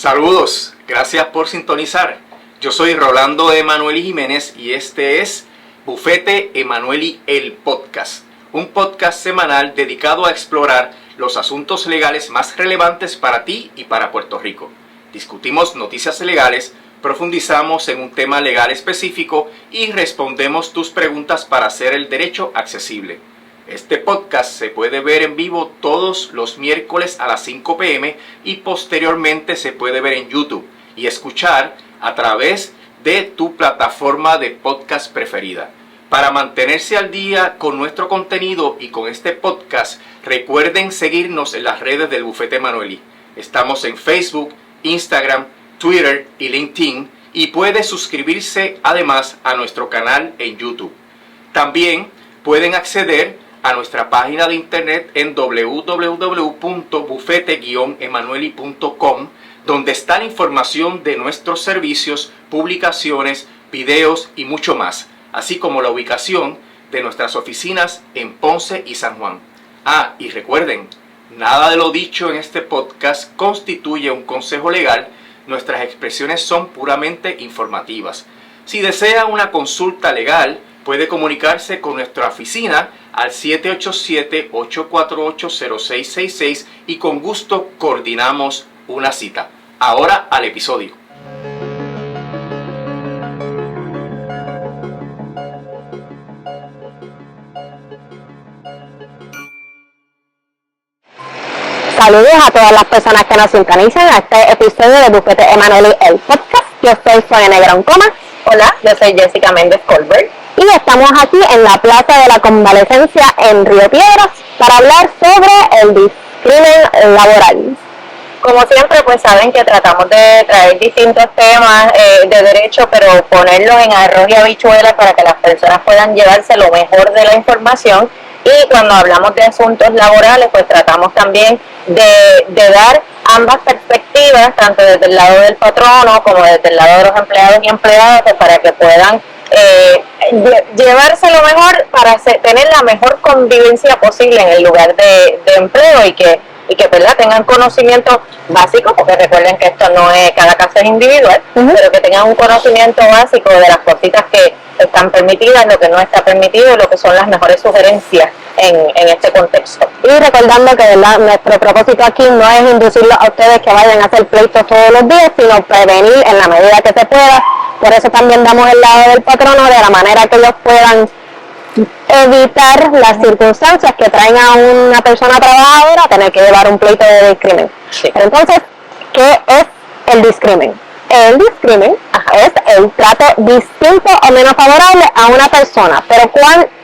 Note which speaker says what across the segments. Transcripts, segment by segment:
Speaker 1: Saludos, gracias por sintonizar. Yo soy Rolando Emanueli Jiménez y este es Bufete Emanueli el Podcast, un podcast semanal dedicado a explorar los asuntos legales más relevantes para ti y para Puerto Rico. Discutimos noticias legales, profundizamos en un tema legal específico y respondemos tus preguntas para hacer el derecho accesible. Este podcast se puede ver en vivo todos los miércoles a las 5 p.m. y posteriormente se puede ver en YouTube y escuchar a través de tu plataforma de podcast preferida. Para mantenerse al día con nuestro contenido y con este podcast, recuerden seguirnos en las redes del Bufete Emanueli. Estamos en Facebook, Instagram, Twitter y LinkedIn y puede suscribirse además a nuestro canal en YouTube. También pueden acceder a nuestra página de internet en www.bufete-emanueli.com, donde está la información de nuestros servicios, publicaciones, videos y mucho más, así como la ubicación de nuestras oficinas en Ponce y San Juan. Y recuerden, nada de lo dicho en este podcast constituye un consejo legal, nuestras expresiones son puramente informativas. Si desea una consulta legal, puede comunicarse con nuestra oficina al 787-848-0666 y con gusto coordinamos una cita. Ahora al episodio.
Speaker 2: Saludos a todas las personas que nos sintonizan a este episodio de Bufete Emanueli el Podcast. Yo soy Sonia Negrón Coma.
Speaker 3: Hola, yo soy Jessica Méndez Colbert.
Speaker 2: Y estamos aquí en la Plaza de la Convalecencia en Río Piedras para hablar sobre el discrimen laboral.
Speaker 3: Como siempre, pues saben que tratamos de traer distintos temas de derecho, pero ponerlos en arroz y habichuelas para que las personas puedan llevarse lo mejor de la información. Y cuando hablamos de asuntos laborales, pues tratamos también de dar ambas perspectivas, tanto desde el lado del patrono como desde el lado de los empleados y empleadas, pues para que puedan llevarse lo mejor para tener la mejor convivencia posible en el lugar de empleo y que ¿verdad? Tengan conocimiento básico, porque recuerden que esto no es, cada caso es individual, pero que tengan un conocimiento básico de las cositas que están permitidas, lo que no está permitido, lo que son las mejores sugerencias en este contexto.
Speaker 2: Y recordando que ¿verdad? Nuestro propósito aquí no es inducirlos a ustedes que vayan a hacer pleitos todos los días, sino prevenir en la medida que se pueda. Por eso también damos el lado del patrono, de la manera que ellos puedan evitar las circunstancias que traen a una persona trabajadora a tener que llevar un pleito de discrimen.
Speaker 3: Sí.
Speaker 2: Entonces, ¿qué es el discrimen? El discrimen es el trato distinto o menos favorable a una persona. Pero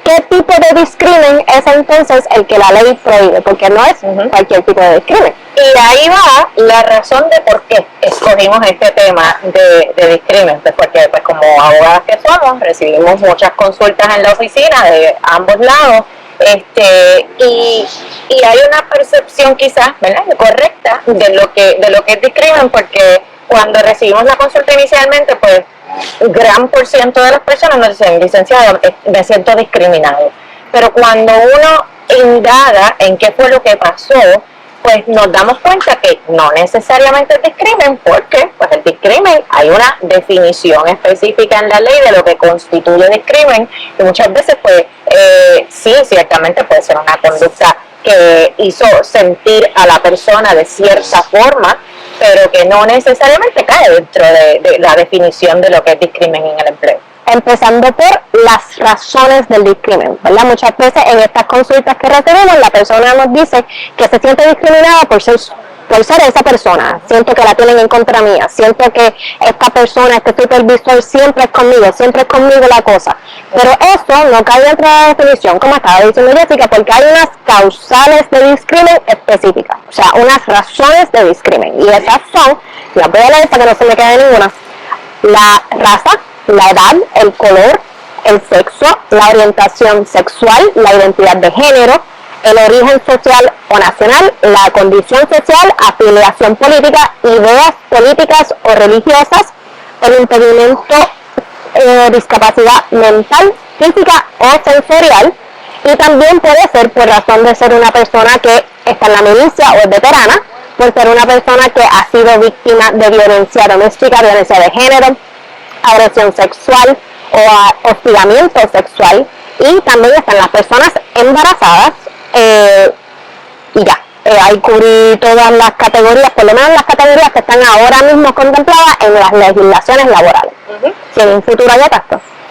Speaker 2: ¿qué tipo de discrimen es entonces el que la ley prohíbe? Porque no es cualquier tipo de discrimen.
Speaker 3: Y ahí va la razón de por qué escogimos este tema de discrimen. Pues porque pues como abogadas que somos, recibimos muchas consultas en la oficina de ambos lados. Y hay una percepción quizás, ¿verdad?, correcta de lo que es discrimen, porque cuando recibimos la consulta inicialmente, pues gran por ciento de las personas nos dicen: licenciado, me siento discriminado. Pero cuando uno indaga en qué fue lo que pasó, pues nos damos cuenta que no necesariamente es discrimen, porque pues el discrimen, hay una definición específica en la ley de lo que constituye discrimen, y muchas veces pues sí, ciertamente puede ser una conducta que hizo sentir a la persona de cierta forma, pero que no necesariamente cae dentro de la definición de lo que es discrimen en el empleo.
Speaker 2: Empezando por las razones del discrimen, ¿verdad? Muchas veces en estas consultas que recibimos, la persona nos dice que se siente discriminada por ser esa persona. Siento que la tienen en contra mía, siento que esta persona, este supervisor siempre es conmigo la cosa. Pero eso no cae dentro de la definición, como estaba diciendo Jessica, porque hay unas causales de discrimen específicas, o sea, unas razones de discrimen. Y esas son, las voy a leer para que no se me quede ninguna: la raza, la edad, el color, el sexo, la orientación sexual, la identidad de género, el origen social o nacional, la condición social, afiliación política, ideas políticas o religiosas, el impedimento, discapacidad mental, física o sensorial, y también puede ser por razón de ser una persona que está en la milicia o es veterana, por ser una persona que ha sido víctima de violencia doméstica, violencia de género, agresión sexual o hostigamiento sexual. Y también están las personas embarazadas y ya. Ahí cubrí todas las categorías, por lo menos las categorías que están ahora mismo contempladas en las legislaciones laborales. Si en un futuro hay otras.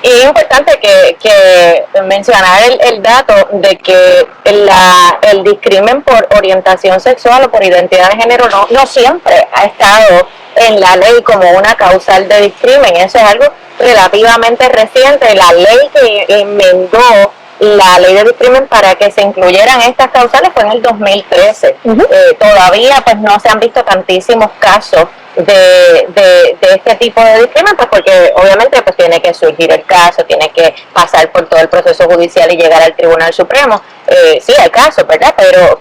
Speaker 3: Y es importante que mencionar el dato de que el discrimen por orientación sexual o por identidad de género no siempre ha estado en la ley como una causal de discrimen. Eso es algo relativamente reciente. La ley que enmendó la ley de discrimen para que se incluyeran estas causales fue en el 2013. Todavía pues no se han visto tantísimos casos de este tipo de discrimen, pues porque obviamente pues tiene que surgir el caso, tiene que pasar por todo el proceso judicial y llegar al Tribunal Supremo. Sí hay casos, ¿verdad? Pero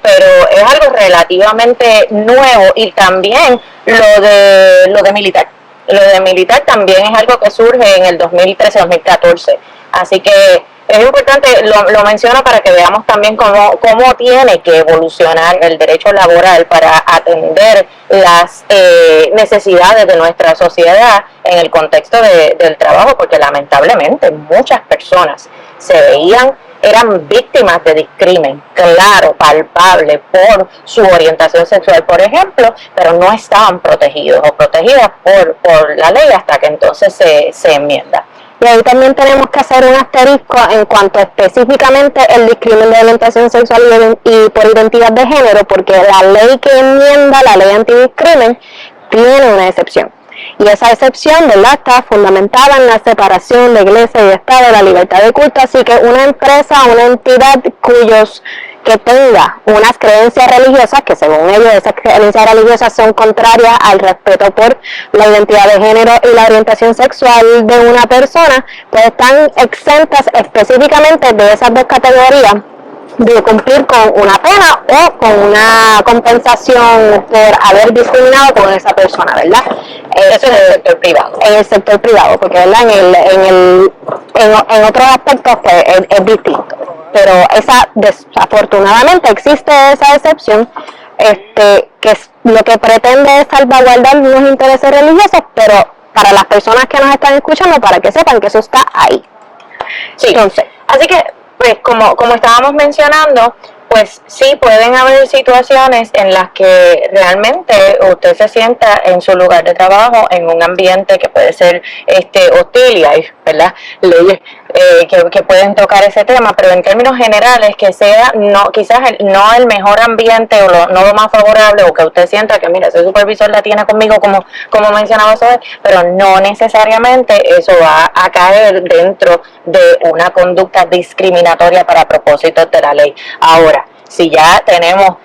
Speaker 3: es algo relativamente nuevo. Y también lo de militar. Lo de militar también es algo que surge en el 2013-2014. Así que es importante, lo menciono para que veamos también cómo tiene que evolucionar el derecho laboral para atender las necesidades de nuestra sociedad en el contexto del trabajo, porque lamentablemente muchas personas eran víctimas de discrimen, claro, palpable, por su orientación sexual, por ejemplo, pero no estaban protegidos o protegidas por la ley hasta que entonces se enmienda.
Speaker 2: Y ahí también tenemos que hacer un asterisco en cuanto específicamente el discrimen de orientación sexual y por identidad de género, porque la ley que enmienda, la ley antidiscrimen, tiene una excepción. Y esa excepción, ¿verdad?, está fundamentada en la separación de iglesia y Estado, la libertad de culto. Así que una empresa, una entidad que tenga unas creencias religiosas, que según ellos esas creencias religiosas son contrarias al respeto por la identidad de género y la orientación sexual de una persona, pues están exentas específicamente de esas dos categorías de cumplir con una pena o con una compensación por haber discriminado con esa persona, ¿verdad?
Speaker 3: Eso en el sector privado.
Speaker 2: En el sector privado, porque ¿verdad? En otros aspectos pues es distinto. Pero desafortunadamente existe esa excepción, que lo que pretende es salvaguardar unos intereses religiosos, pero para las personas que nos están escuchando, para que sepan que eso está ahí.
Speaker 3: Sí. Entonces, así que pues como estábamos mencionando, pues sí pueden haber situaciones en las que realmente usted se sienta en su lugar de trabajo en un ambiente que puede ser hostil, y hay, ¿verdad?, leyes que pueden tocar ese tema, pero en términos generales que sea quizás no el mejor ambiente o no lo más favorable, o que usted sienta que mira, ese supervisor la tiene conmigo como mencionaba Zoe, pero no necesariamente eso va a caer dentro de una conducta discriminatoria para propósitos de la ley. Ahora, si ya tenemos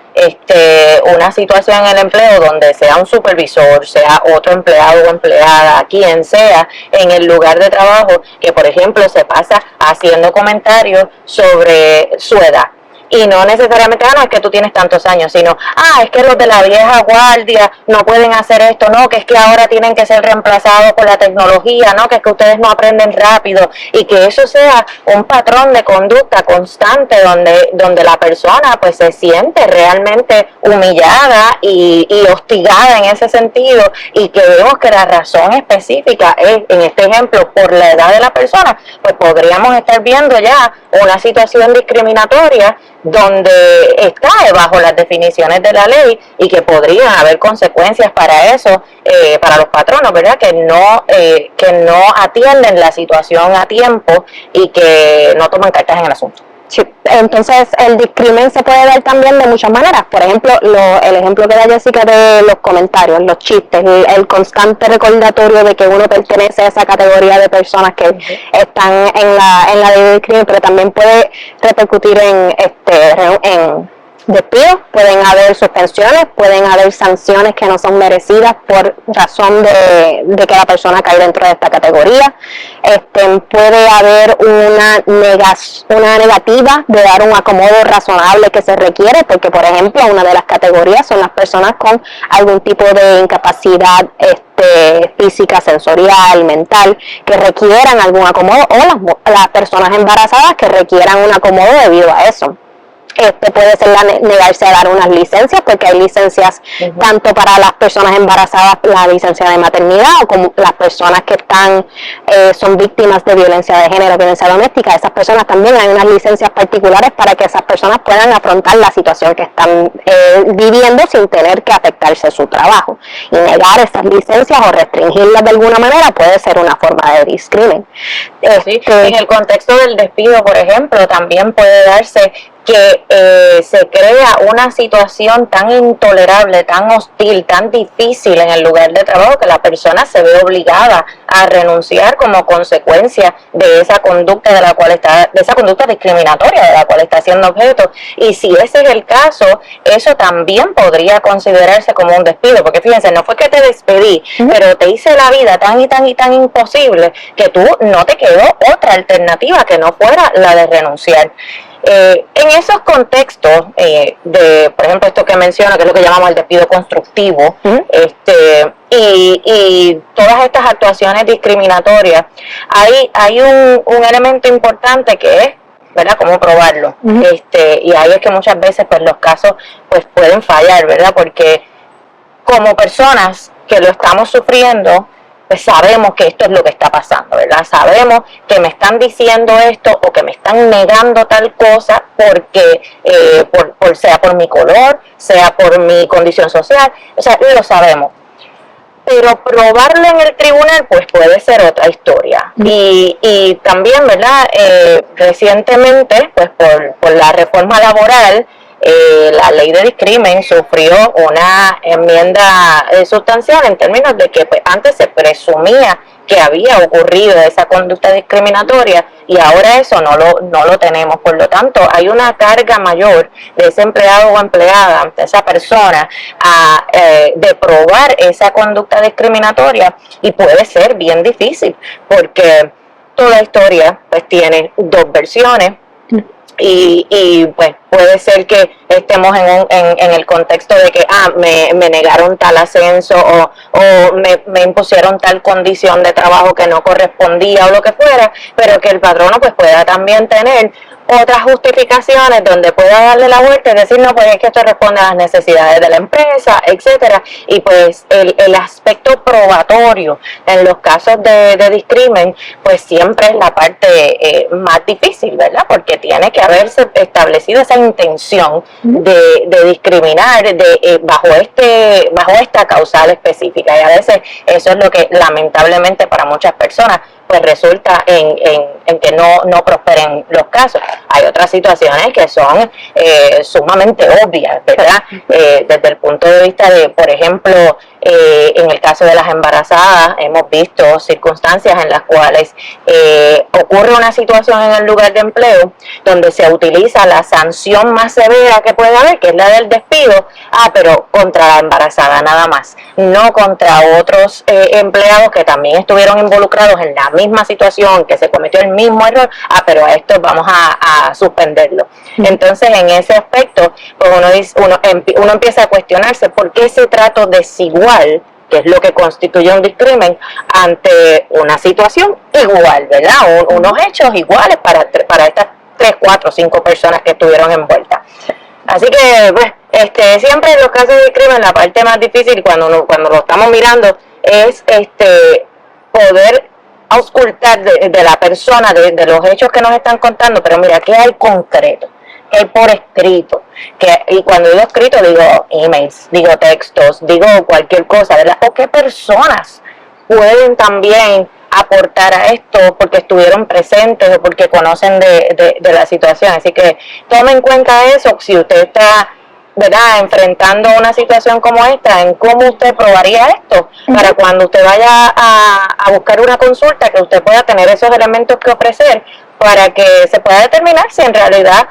Speaker 3: una situación en el empleo donde sea un supervisor, sea otro empleado o empleada, quien sea, en el lugar de trabajo, que por ejemplo se pasa haciendo comentarios sobre su edad, y no necesariamente, no es que tú tienes tantos años, sino, es que los de la vieja guardia no pueden hacer esto, no, que es que ahora tienen que ser reemplazados por la tecnología, no, que es que ustedes no aprenden rápido, y que eso sea un patrón de conducta constante donde la persona pues se siente realmente humillada y hostigada en ese sentido, y que vemos que la razón específica es, en este ejemplo, por la edad de la persona, pues podríamos estar viendo ya una situación discriminatoria donde está bajo las definiciones de la ley, y que podrían haber consecuencias para eso, para los patronos, ¿verdad?, que no atienden la situación a tiempo y que no toman cartas en el asunto.
Speaker 2: Sí, entonces el discrimen se puede dar también de muchas maneras. Por ejemplo, el ejemplo que da Jessica de los comentarios, los chistes, el constante recordatorio de que uno pertenece a esa categoría de personas que están en la ley de discrimen, pero también puede repercutir en despidos, pueden haber suspensiones, pueden haber sanciones que no son merecidas por razón de que la persona cae dentro de esta categoría. Puede haber una negativa de dar un acomodo razonable que se requiere, porque por ejemplo una de las categorías son las personas con algún tipo de incapacidad física, sensorial, mental, que requieran algún acomodo, o las personas embarazadas que requieran un acomodo debido a eso. puede ser negarse a dar unas licencias, porque hay licencias tanto para las personas embarazadas, la licencia de maternidad, o como las personas que son víctimas de violencia de género, violencia doméstica. Esas personas también hay unas licencias particulares para que esas personas puedan afrontar la situación que están viviendo sin tener que afectarse su trabajo. Y negar esas licencias o restringirlas de alguna manera puede ser una forma de discriminación.
Speaker 3: Sí, en el contexto del despido, por ejemplo, también puede darse que se crea una situación tan intolerable, tan hostil, tan difícil en el lugar de trabajo que la persona se ve obligada a renunciar como consecuencia de esa conducta de esa conducta discriminatoria de la cual está siendo objeto. Y si ese es el caso, eso también podría considerarse como un despido, porque fíjense, no fue que te despedí, pero te hice la vida tan y tan y tan imposible que tú no te quedó otra alternativa que no fuera la de renunciar. En esos contextos por ejemplo, esto que menciono, que es lo que llamamos el despido constructivo, y todas estas actuaciones discriminatorias, hay un elemento importante que es, ¿verdad?, cómo probarlo. Y ahí es que muchas veces pues los casos pues pueden fallar, ¿verdad?, porque como personas que lo estamos sufriendo, pues sabemos que esto es lo que está pasando, ¿verdad? Sabemos que me están diciendo esto o que me están negando tal cosa porque sea por mi color, sea por mi condición social, o sea, lo sabemos. Pero probarlo en el tribunal pues puede ser otra historia. Y también, ¿verdad?, recientemente pues por la reforma laboral, la ley de discrimen sufrió una enmienda sustancial en términos de que pues, antes se presumía que había ocurrido esa conducta discriminatoria y ahora eso no lo tenemos. Por lo tanto, hay una carga mayor de ese empleado o empleada, de esa persona, de probar esa conducta discriminatoria, y puede ser bien difícil porque toda historia pues tiene dos versiones. Y pues puede ser que estemos en el contexto de que me negaron tal ascenso o me impusieron tal condición de trabajo que no correspondía o lo que fuera, pero que el patrono pues pueda también tener otras justificaciones donde pueda darle la vuelta y decir, no, pues es que esto responde a las necesidades de la empresa, etcétera. Y pues el aspecto probatorio en los casos de discrimen pues siempre es la parte más difícil, ¿verdad? Porque tiene que haberse establecido esa intención de discriminar bajo esta causal específica, y a veces eso es lo que lamentablemente para muchas personas pues resulta en que no prosperen los casos. Hay otras situaciones que son sumamente obvias, ¿verdad? Desde el punto de vista de, por ejemplo, en el caso de las embarazadas, hemos visto circunstancias en las cuales ocurre una situación en el lugar de empleo donde se utiliza la sanción más severa que puede haber, que es la del despido, pero contra la embarazada nada más, no contra otros empleados que también estuvieron involucrados en la misma situación, que se cometió el mismo error, pero a estos vamos a suspenderlo. Entonces, en ese aspecto, pues uno empieza a cuestionarse por qué ese trato desigual, que es lo que constituye un discrimen, ante una situación igual, ¿verdad? Unos hechos iguales para estas 3, 4, 5 personas que estuvieron envueltas. Así que, pues, siempre en los casos de discrimen, la parte más difícil cuando lo estamos mirando es poder auscultar de la persona, de los hechos que nos están contando, pero mira, ¿qué hay concreto? ¿Qué hay por escrito? Y cuando digo escrito, digo emails, digo textos, digo cualquier cosa, ¿verdad? ¿O qué personas pueden también aportar a esto porque estuvieron presentes o porque conocen de la situación? Así que tome en cuenta eso si usted está, ¿verdad?, enfrentando una situación como esta, en cómo usted probaría esto, para cuando usted vaya a buscar una consulta, que usted pueda tener esos elementos que ofrecer para que se pueda determinar si en realidad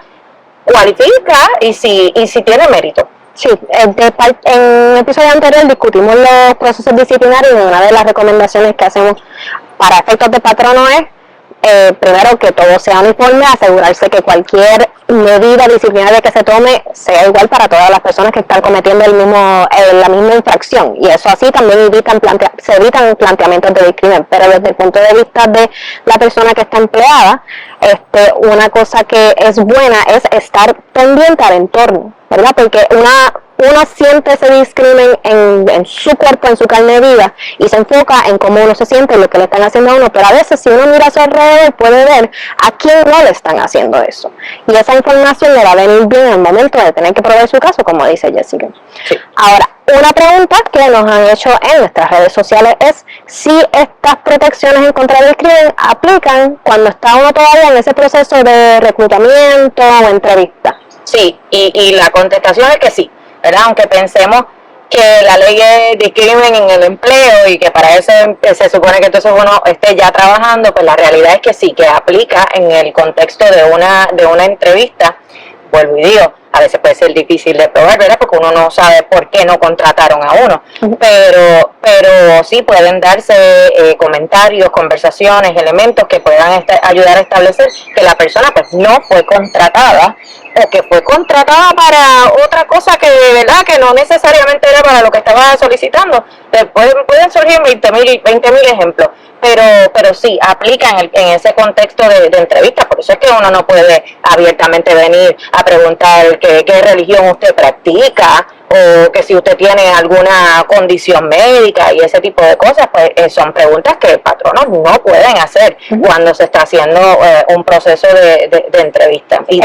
Speaker 3: cualifica y si tiene mérito.
Speaker 2: Sí, en un episodio anterior discutimos los procesos disciplinarios y una de las recomendaciones que hacemos para efectos de patrono es primero que todo sea uniforme, asegurarse que cualquier medida disciplinaria que se tome sea igual para todas las personas que están cometiendo la misma infracción, y eso así también se evitan planteamientos de discriminación. Pero desde el punto de vista de la persona que está empleada, una cosa que es buena es estar pendiente al entorno, ¿verdad? Porque uno siente ese discrimen en su cuerpo, en su carne viva, y se enfoca en cómo uno se siente, en lo que le están haciendo a uno, pero a veces si uno mira a su alrededor puede ver a quién no le están haciendo eso, y esa información le va a venir bien en el momento de tener que probar su caso, como dice Jessica.
Speaker 3: Sí.
Speaker 2: Ahora, una pregunta que nos han hecho en nuestras redes sociales es si estas protecciones en contra del crimen aplican cuando está uno todavía en ese proceso de reclutamiento o entrevista.
Speaker 3: Sí, y la contestación es que sí, ¿verdad? Aunque pensemos que la ley es de crimen en el empleo y que para eso se supone que entonces uno esté ya trabajando, pues la realidad es que sí, que aplica en el contexto de una entrevista. Vuelvo y digo, a veces puede ser difícil de probar, ¿verdad? Porque uno no sabe por qué no contrataron a uno, pero sí pueden darse comentarios, conversaciones, elementos que puedan ayudar a establecer que la persona pues no fue contratada, o que fue contratada para otra cosa que de verdad que no necesariamente era para lo que estaba solicitando. Pueden surgir 20.000 ejemplos, pero sí, aplica en ese contexto de entrevista. Por eso es que uno no puede abiertamente venir a preguntar qué religión usted practica, o que si usted tiene alguna condición médica y ese tipo de cosas. Pues son preguntas que patronos no pueden hacer cuando se está haciendo un proceso de entrevista. Y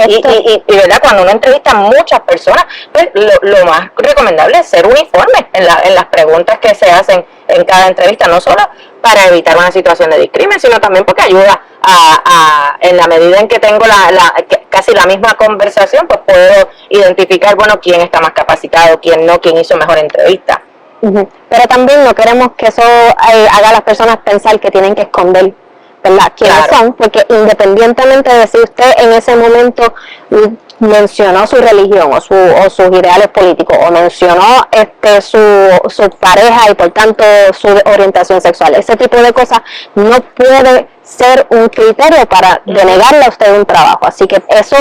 Speaker 3: verdad, cuando uno entrevista a muchas personas, pues lo más recomendable es ser uniforme en las preguntas que se hacen en cada entrevista, no solo para evitar una situación de discriminación, sino también porque ayuda en la medida en que tengo casi la misma conversación, pues puedo identificar, bueno, quién está más capacitado, quién no, quién hizo mejor entrevista.
Speaker 2: Pero también no queremos que eso haga a las personas pensar que tienen que esconder, ¿verdad?, quiénes son, porque independientemente de si usted en ese momento mencionó su religión o sus ideales políticos, o mencionó su pareja y por tanto su orientación sexual, ese tipo de cosas no puede ser un criterio para denegarle a usted un trabajo. Así que eso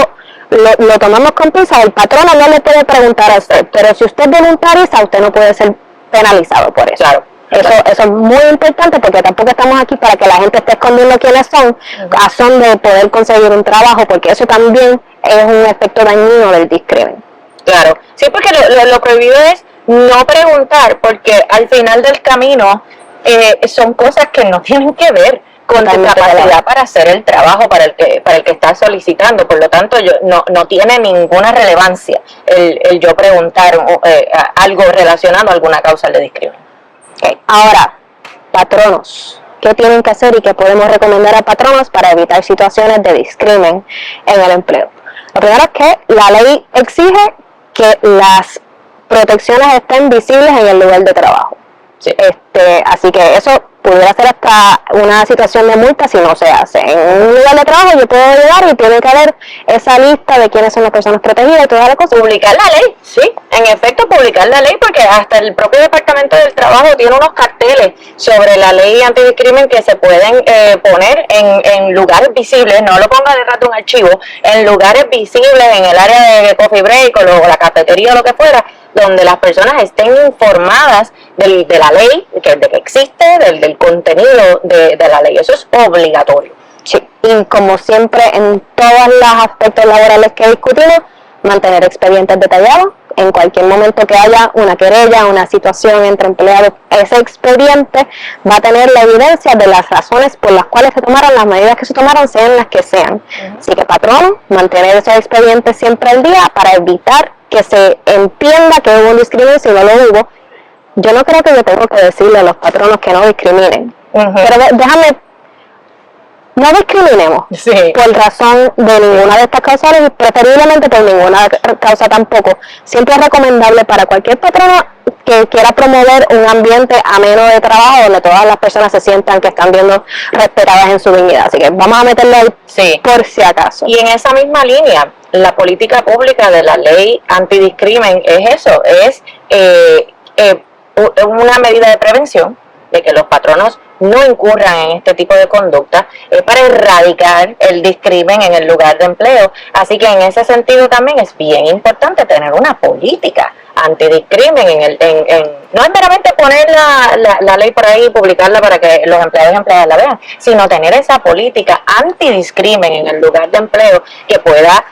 Speaker 2: lo tomamos con pinzas. El patrono no le puede preguntar a usted, pero si usted voluntariza, usted no puede ser penalizado por eso.
Speaker 3: Claro.
Speaker 2: Eso es muy importante, porque tampoco estamos aquí para que la gente esté escondiendo quiénes son a son de poder conseguir un trabajo, porque eso también es un efecto dañino del discrimen.
Speaker 3: Claro, sí, porque lo prohibido es no preguntar, porque al final del camino son cosas que no tienen que ver con tu capacidad para hacer el trabajo para el que estás solicitando. Por lo tanto, no tiene ninguna relevancia el yo preguntar algo relacionado a alguna causa de discriminación.
Speaker 2: Okay. Ahora, patronos, ¿qué tienen que hacer y qué podemos recomendar a patronos para evitar situaciones de discrimen en el empleo? Lo primero es que la ley exige que las protecciones estén visibles en el lugar de trabajo. Sí. Así que eso pudiera ser hasta una situación de multa si no se hace. En un lugar de trabajo yo puedo llegar y tiene que haber esa lista de quiénes son las personas protegidas y todas las cosas.
Speaker 3: Publicar la ley, sí, en efecto publicar la ley, porque hasta el propio Departamento del Trabajo tiene unos carteles sobre la ley antidiscrimen que se pueden poner en lugares visibles. No lo ponga detrás de un archivo, en lugares visibles, en el área de coffee break o la cafetería o lo que fuera, donde las personas estén informadas de la ley, de que existe, del contenido de la ley. Eso es obligatorio.
Speaker 2: Sí, y como siempre en todos los aspectos laborales que discutimos, mantener expedientes detallados. En cualquier momento que haya una querella, una situación entre empleados, ese expediente va a tener la evidencia de las razones por las cuales se tomaron las medidas que se tomaron, sean las que sean. Así que, patrón, mantener esos expedientes siempre al día para evitar que se entienda que hubo un discrimen si no lo hubo. Yo no creo que yo tengo que decirle a los patronos que no discriminen, pero no discriminemos por razón de ninguna de estas causales, y preferiblemente por ninguna causa tampoco. Siempre es recomendable para cualquier patrono que quiera promover un ambiente ameno de trabajo donde todas las personas se sientan que están viendo respetadas en su dignidad. Así que vamos a meterlo ahí por si acaso.
Speaker 3: Y en esa misma línea, la política pública de la ley antidiscrimen es eso, es una medida de prevención, de que los patronos no incurran en este tipo de conducta, es para erradicar el discrimen en el lugar de empleo. Así que en ese sentido también es bien importante tener una política antidiscrimen no es meramente poner la ley por ahí y publicarla para que los empleados y empleadas la vean, sino tener esa política antidiscrimen en el lugar de empleo que pueda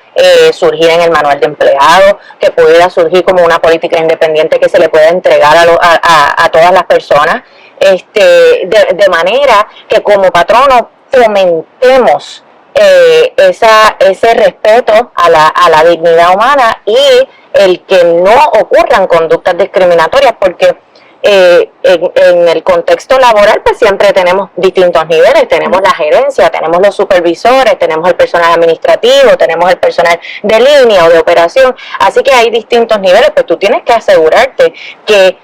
Speaker 3: surgir en el manual de empleado, que pueda surgir como una política independiente que se le pueda entregar a todas las personas, de manera que como patrono fomentemos ese respeto a la dignidad humana y el que no ocurran conductas discriminatorias, porque en el contexto laboral pues siempre tenemos distintos niveles, tenemos la gerencia, tenemos los supervisores, tenemos el personal administrativo, tenemos el personal de línea o de operación, así que hay distintos niveles, pues tú tienes que asegurarte que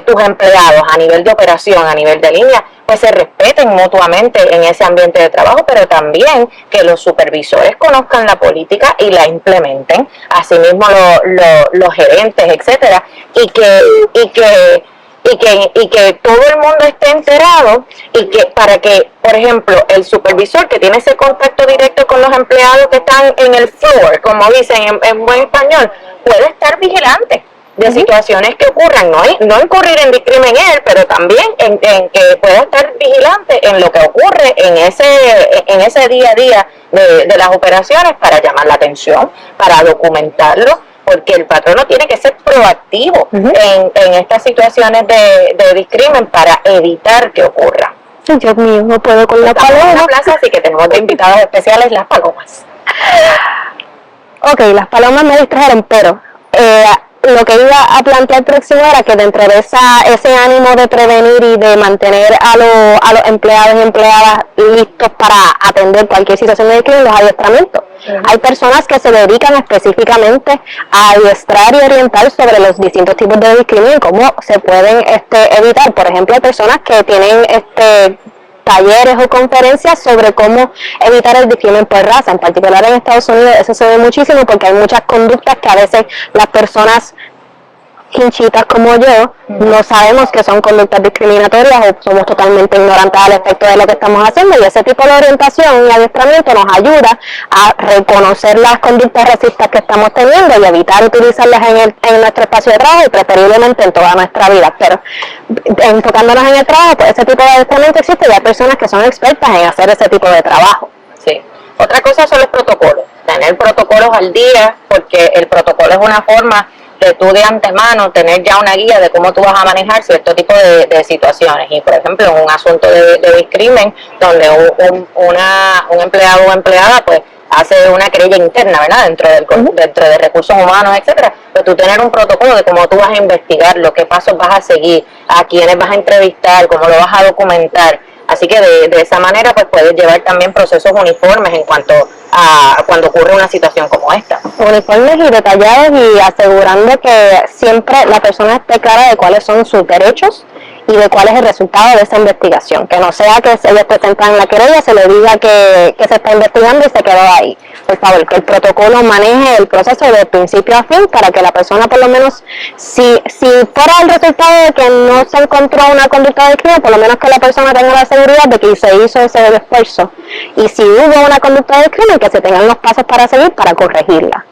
Speaker 3: tus empleados a nivel de operación, a nivel de línea, pues se respeten mutuamente en ese ambiente de trabajo, pero también que los supervisores conozcan la política y la implementen, asimismo los gerentes, etcétera, y que todo el mundo esté enterado y que para que, por ejemplo, el supervisor que tiene ese contacto directo con los empleados que están en el floor, como dicen en buen español, pueda estar vigilante de situaciones que ocurran, no incurrir en discrimen él, pero también en que pueda estar vigilante en lo que ocurre en ese día a día de las operaciones para llamar la atención, para documentarlo, porque el patrono tiene que ser proactivo en estas situaciones de discrimen para evitar que ocurra.
Speaker 2: Dios mío, no puedo con la paloma.
Speaker 3: En la plaza, así que tenemos de invitados especiales las palomas.
Speaker 2: Ok, las palomas me distrajeron, pero lo que iba a plantear próximo era que dentro de ese ánimo de prevenir y de mantener a los empleados y empleadas listos para atender cualquier situación de discrimen, los adiestramientos. Hay personas que se dedican específicamente a adiestrar y orientar sobre los distintos tipos de discrimen y cómo se pueden evitar. Por ejemplo, hay personas que tienen talleres o conferencias sobre cómo evitar el discrimen por raza. En particular en Estados Unidos eso se ve muchísimo porque hay muchas conductas que a veces las personas hinchitas como yo no sabemos que son conductas discriminatorias o somos totalmente ignorantes al respecto de lo que estamos haciendo, y ese tipo de orientación y adiestramiento nos ayuda a reconocer las conductas racistas que estamos teniendo y evitar utilizarlas en nuestro espacio de trabajo y preferiblemente en toda nuestra vida. Pero enfocándonos en el trabajo, pues ese tipo de adiestramiento existe y hay personas que son expertas en hacer ese tipo de trabajo.
Speaker 3: Sí. Otra cosa son los protocolos, tener protocolos al día, porque el protocolo es una forma de tú de antemano tener ya una guía de cómo tú vas a manejar cierto tipo de situaciones. Y por ejemplo, en un asunto de discrimen, donde un empleado o empleada pues hace una querella interna, ¿verdad? Dentro de recursos humanos, etcétera, pues tú tener un protocolo de cómo tú vas a investigar, qué pasos vas a seguir, a quiénes vas a entrevistar, cómo lo vas a documentar. Así que de esa manera pues puedes llevar también procesos uniformes en cuanto a cuando ocurre una situación como esta.
Speaker 2: Uniformes y detallados y asegurando que siempre la persona esté clara de cuáles son sus derechos y de cuál es el resultado de esa investigación. Que no sea que ellos presentan la querella, se le diga que se está investigando y se quedó ahí. Por favor, que el protocolo maneje el proceso de principio a fin para que la persona por lo menos, si fuera el resultado de que no se encontró una conducta de crimen, por lo menos que la persona tenga la seguridad de que se hizo ese esfuerzo. Y si hubo una conducta de crimen, que se tengan los pasos para seguir para corregirla.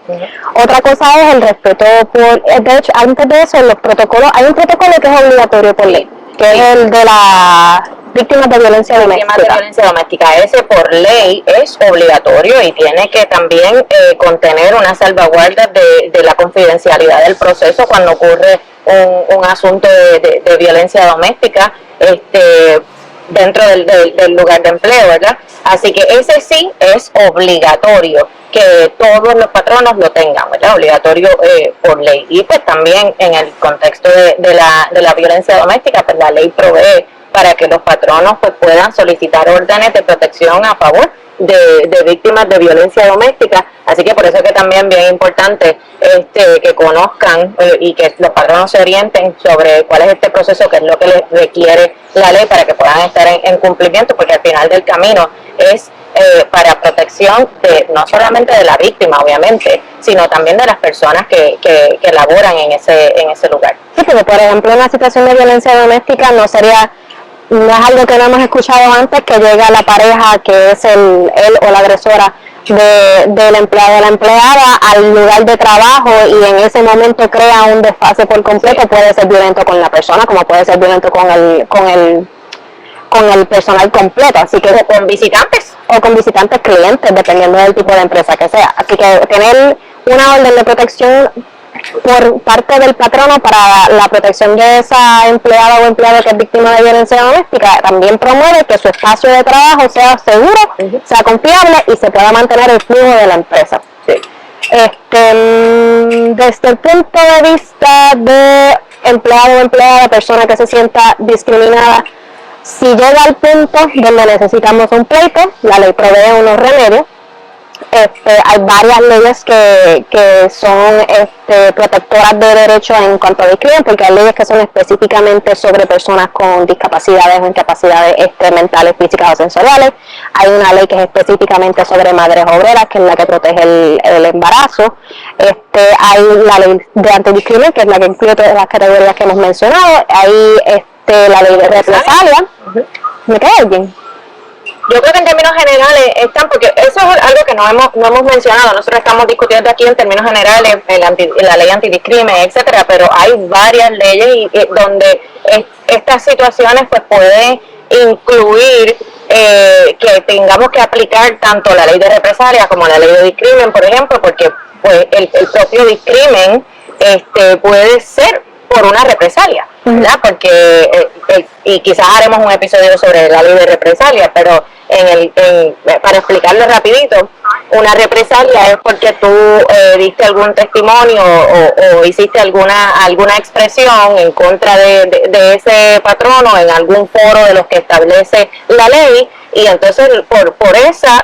Speaker 2: Otra cosa es el respeto de hecho, antes de eso, los protocolos, hay un protocolo que es obligatorio por ley, que es el de las víctimas de violencia doméstica.
Speaker 3: Ese por ley es obligatorio y tiene que también contener una salvaguarda de la confidencialidad del proceso cuando ocurre un asunto de violencia doméstica dentro del lugar de empleo, ¿verdad? Así que ese sí es obligatorio que todos los patronos lo tengan, ¿verdad? Obligatorio por ley. Y pues también en el contexto de la violencia doméstica, pues la ley provee para que los patronos pues puedan solicitar órdenes de protección a favor de víctimas de violencia doméstica. Así que por eso es que también bien importante que conozcan y que los patronos se orienten sobre cuál es este proceso, qué es lo que les requiere la ley para que puedan estar en cumplimiento, porque al final del camino es para protección no solamente de la víctima, obviamente, sino también de las personas que laboran en ese lugar.
Speaker 2: Sí, porque por ejemplo en una situación de violencia doméstica no sería no es algo que no hemos escuchado antes, que llega la pareja, que es él o la agresora del empleado o la empleada, al lugar de trabajo, y en ese momento crea un desfase por completo. Puede ser violento con la persona, como puede ser violento con el personal completo, así que,
Speaker 3: o con visitantes
Speaker 2: clientes, dependiendo del tipo de empresa que sea. Así que tener una orden de protección por parte del patrono para la protección de esa empleada o empleado que es víctima de violencia doméstica también promueve que su espacio de trabajo sea seguro, sea confiable y se pueda mantener el flujo de la empresa.
Speaker 3: sí.
Speaker 2: Desde el punto de vista de empleado o empleada, persona que se sienta discriminada, si llega al punto donde necesitamos un pleito, la ley provee unos remedios. Hay varias leyes que son protectoras de derechos en cuanto a discriminación, porque hay leyes que son específicamente sobre personas con discapacidades o incapacidades mentales, físicas o sensoriales. Hay una ley que es específicamente sobre madres obreras, que es la que protege el embarazo. Hay la ley de antidiscriminación, que es la que incluye todas las categorías que hemos mencionado. Hay la ley de represalia. ¿Me queda alguien?
Speaker 3: Yo creo que en términos generales están, porque eso es algo que no hemos mencionado. Nosotros estamos discutiendo aquí en términos generales la ley antidiscriminación, etcétera, pero hay varias leyes y donde estas situaciones pues pueden incluir que tengamos que aplicar tanto la ley de represalia como la ley de discriminación, por ejemplo, porque pues el propio discriminación puede ser por una represalia, ¿verdad? Porque y quizás haremos un episodio sobre la ley de represalia, pero para explicarlo rapidito, una represalia es porque tú diste algún testimonio o hiciste alguna expresión en contra de ese patrono en algún foro de los que establece la ley, y entonces por esas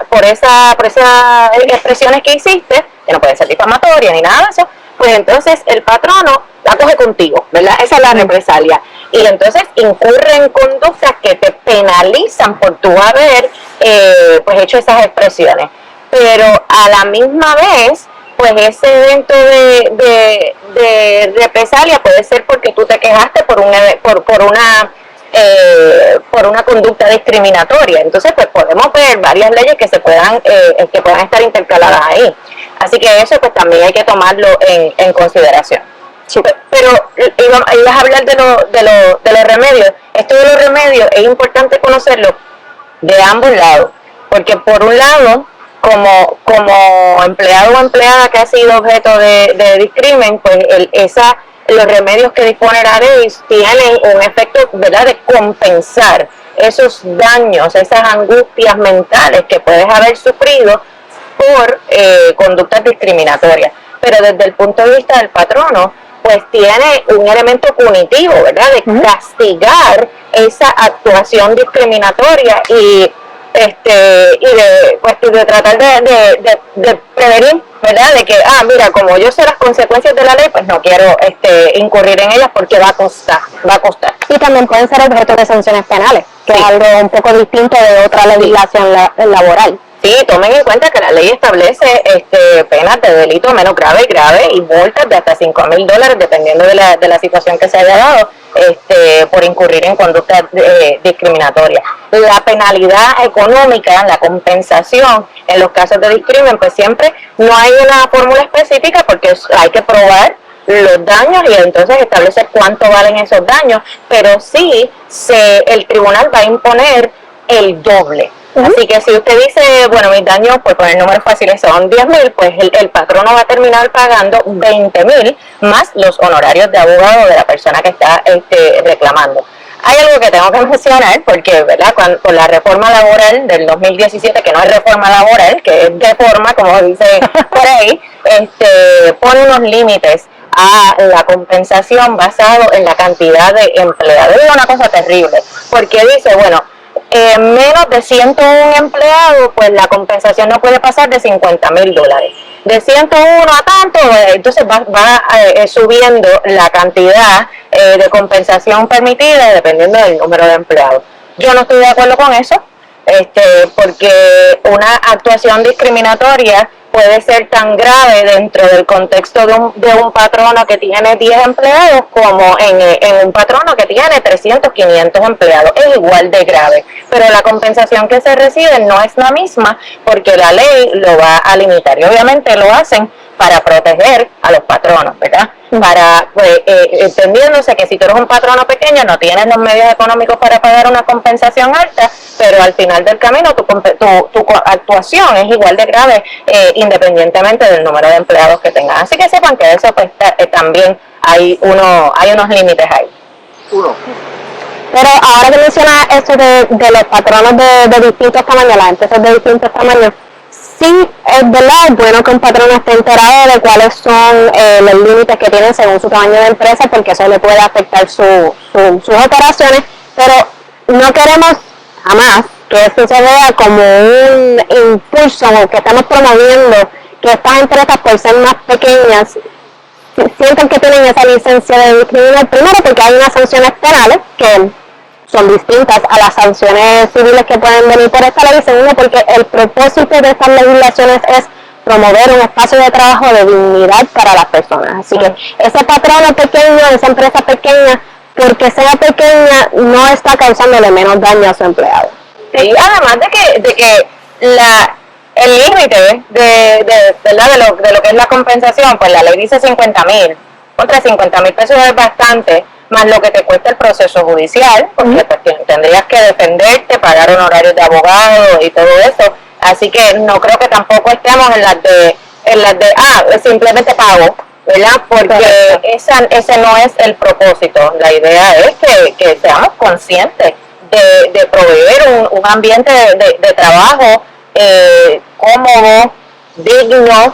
Speaker 3: expresiones que hiciste, que no pueden ser difamatorias ni nada de eso, pues entonces el patrono la coge contigo, ¿verdad? Esa es la represalia. Y entonces incurren conductas que te penalizan por tu haber pues hecho esas expresiones. Pero a la misma vez, pues ese evento de represalia puede ser porque tú te quejaste por una conducta discriminatoria. Entonces pues podemos ver varias leyes que puedan estar intercaladas ahí. Así que eso pues también hay que tomarlo en consideración. Sí. Pero ibas a hablar de los remedios. Esto de los remedios es importante conocerlo de ambos lados, porque por un lado, como empleado o empleada que ha sido objeto de discriminación, pues los remedios que dispone la ley tienen un efecto, ¿verdad?, de compensar esos daños, esas angustias mentales que puedes haber sufrido por conductas discriminatorias. Pero desde el punto de vista del patrono, pues tiene un elemento punitivo, ¿verdad?, de castigar esa actuación discriminatoria y de tratar de prevenir, ¿verdad?, de que, mira, como yo sé las consecuencias de la ley, pues no quiero incurrir en ellas porque va a costar.
Speaker 2: Y también pueden ser objeto de sanciones penales, que es algo un poco distinto de otra legislación laboral.
Speaker 3: Sí, tomen en cuenta que la ley establece penas de delito menos grave y multas de hasta $5,000, dependiendo de la situación que se haya dado, por incurrir en conducta discriminatoria. La penalidad económica, la compensación en los casos de discriminación, pues siempre no hay una fórmula específica porque hay que probar los daños y entonces establecer cuánto valen esos daños, pero sí el tribunal va a imponer el doble. Así que si usted dice, bueno, mis daños, por poner números fáciles, son 10,000, pues el patrono va a terminar pagando 20,000 más los honorarios de abogado de la persona que está reclamando. Hay algo que tengo que mencionar, porque, ¿verdad?, con la reforma laboral del 2017, que no es reforma laboral, que es reforma, como dice por ahí, pone unos límites a la compensación basado en la cantidad de empleados. Es una cosa terrible, porque dice, bueno, menos de 101 empleados, pues la compensación no puede pasar de $50,000. De 101 a tanto, entonces va subiendo la cantidad de compensación permitida dependiendo del número de empleados. Yo no estoy de acuerdo con eso, porque una actuación discriminatoria puede ser tan grave dentro del contexto de un patrono que tiene 10 empleados como en un patrono que tiene 300, 500 empleados. Es igual de grave, pero la compensación que se recibe no es la misma porque la ley lo va a limitar y obviamente lo hacen para proteger a los patronos, ¿verdad? Para, pues, entendiéndose que si tú eres un patrono pequeño no tienes los medios económicos para pagar una compensación alta, pero al final del camino tu actuación es igual de grave independientemente del número de empleados que tengas. Así que sepan que eso pues, también hay unos límites ahí.
Speaker 2: Pero ahora que mencionas eso de los patronos de distintos tamaños, las empresas de distintos tamaños, sí, es verdad, es bueno que un patrón esté enterado de cuáles son los límites que tienen según su tamaño de empresa, porque eso le puede afectar sus operaciones, pero no queremos jamás que esto se vea como un impulso o que estamos promoviendo que estas empresas, por ser más pequeñas, sientan que tienen esa licencia de discriminar, primero porque hay unas sanciones penales que son distintas a las sanciones civiles que pueden venir por esta ley, segundo porque el propósito de estas legislaciones es promover un espacio de trabajo de dignidad para las personas. Así que ese patrono pequeño, esa empresa pequeña, porque sea pequeña, no está causándole menos daño a su empleado.
Speaker 3: Sí, además de que el límite de lo que es la compensación, pues la ley dice 50,000, contra 50,000 pesos es bastante, más lo que te cuesta el proceso judicial, porque pues, tendrías que defenderte, pagar honorarios de abogado y todo eso. Así que no creo que tampoco estemos en las de simplemente pago, ¿verdad? Porque ese no es el propósito. La idea es que seamos conscientes de proveer un ambiente de trabajo cómodo, digno,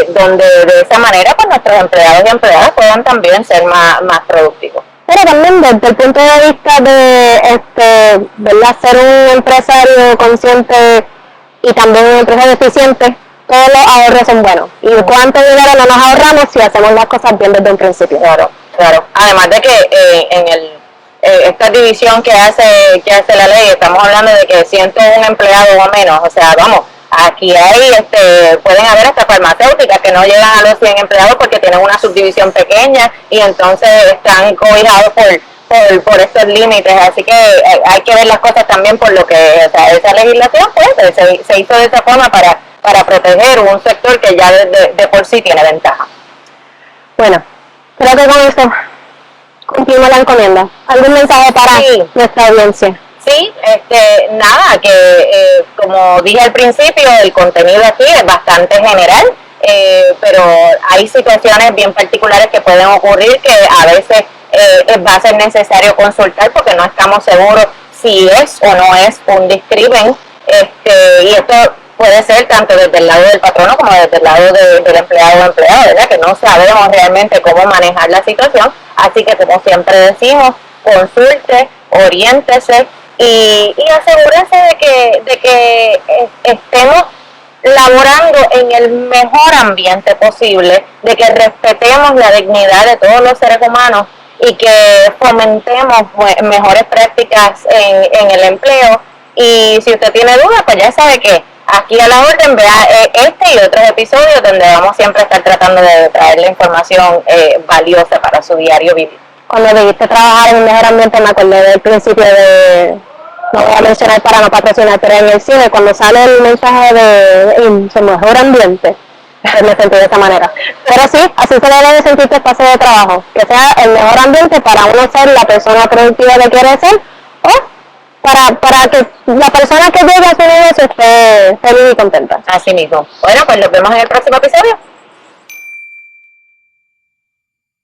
Speaker 3: donde de esa manera pues nuestros empleados y empleadas puedan también ser más productivos.
Speaker 2: Pero también desde el punto de vista de ¿verdad? Ser un empresario consciente y también un empresario eficiente, todos los ahorros son buenos. ¿Y cuánto dinero no nos ahorramos si hacemos las cosas bien desde un principio?
Speaker 3: Claro. Además de que esta división que hace la ley, estamos hablando de que 101 empleados o menos, o sea, vamos, aquí pueden haber hasta farmacéuticas que no llegan a los 100 empleados porque tienen una subdivisión pequeña y entonces están cobijados por estos límites, así que hay que ver las cosas también por lo que, o sea, esa legislación pues se hizo de esa forma para proteger un sector que ya de por sí tiene ventaja.
Speaker 2: Bueno, creo que con eso cumplimos la encomienda. ¿Algún mensaje para nuestra audiencia?
Speaker 3: Sí, nada, que como dije al principio, el contenido aquí es bastante general, pero hay situaciones bien particulares que pueden ocurrir que a veces va a ser necesario consultar porque no estamos seguros si es o no es un discrimen, y esto puede ser tanto desde el lado del patrono como desde el lado del empleado o empleada, ¿verdad? Que no sabemos realmente cómo manejar la situación, así que como siempre decimos, consulte, oriéntese y asegúrese de que estemos laborando en el mejor ambiente posible, de que respetemos la dignidad de todos los seres humanos y que fomentemos mejores prácticas en el empleo. Y si usted tiene dudas, pues ya sabe que aquí a la orden vea este y otros episodios donde vamos siempre a estar tratando de traer la información valiosa para su diario vivir.
Speaker 2: Cuando debiste trabajar en un mejor ambiente, me acordé del principio no voy a mencionar para no patrocinar, pero en el cine, cuando sale el mensaje de su mejor ambiente, pues me sentí de esa manera. Pero sí, así se debe de sentir tu espacio de trabajo, que sea el mejor ambiente para uno ser la persona productiva que quiere ser, o para que la persona que llegue a su negocio esté feliz y contenta.
Speaker 3: Así mismo. Bueno, pues nos vemos en el próximo episodio.